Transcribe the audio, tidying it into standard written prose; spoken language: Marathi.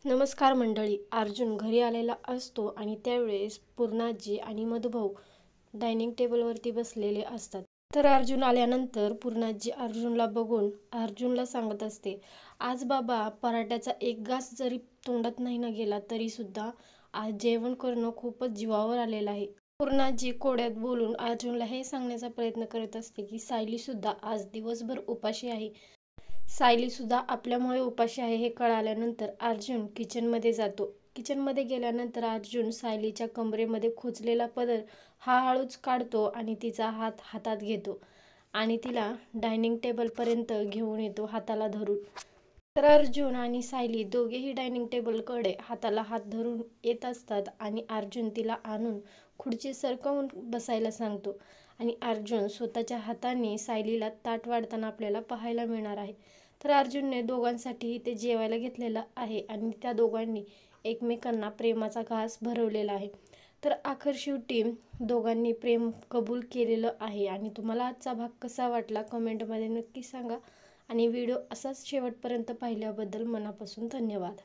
नमस्कार मंडळी. अर्जुन घरी आलेला असतो आणि त्यावेळेस पूर्णाजी आणि मधुभाऊ डायनिंग टेबलवरती बसलेले असतात. तर अर्जुन आल्यानंतर पूर्णाजी अर्जुनला बघून अर्जुनला सांगत असते, आज बाबा पराठ्याचा एक घास जरी तोंडात नाही ना गेला तरी सुद्धा आज जेवण करणं खूपच जीवावर आलेलं आहे. पूर्णाजी कोड्यात बोलून अर्जुनला हे सांगण्याचा प्रयत्न करत असते की सायली सुद्धा आज दिवसभर उपाशी आहे. सायली सुद्धा आपल्यामुळे उपाशी आहे हे कळाल्यानंतर अर्जुन किचनमध्ये जातो. किचनमध्ये गेल्यानंतर अर्जुन सायलीच्या कमरेमध्ये खोचलेला पदर हा हळूच काढतो आणि तिचा हात हातात घेतो आणि तिला डायनिंग टेबलपर्यंत घेऊन येतो हाताला धरून. तर अर्जुन आणि सायली दोघेही डायनिंग टेबलकडे हाताला हात धरून येत असतात आणि अर्जुन तिला आणून खुर्ची सरकवून बसायला सांगतो आणि अर्जुन स्वतःच्या हाताने सायलीला ताट वाढताना आपल्याला पाहायला मिळणार आहे. तर अर्जुनने दोघांसाठी ते जेवायला घेतलेलं आहे आणि त्या दोघांनी एकमेकांना प्रेमाचा घास भरवलेला आहे. तर अखेर शेवटी दोघांनी प्रेम कबूल केलेलं आहे. आणि तुम्हाला आजचा भाग कसा वाटला कमेंटमध्ये नक्की सांगा आणि व्हिडिओ असाच शेवटपर्यंत पाहिल्याबद्दल मनापासून धन्यवाद.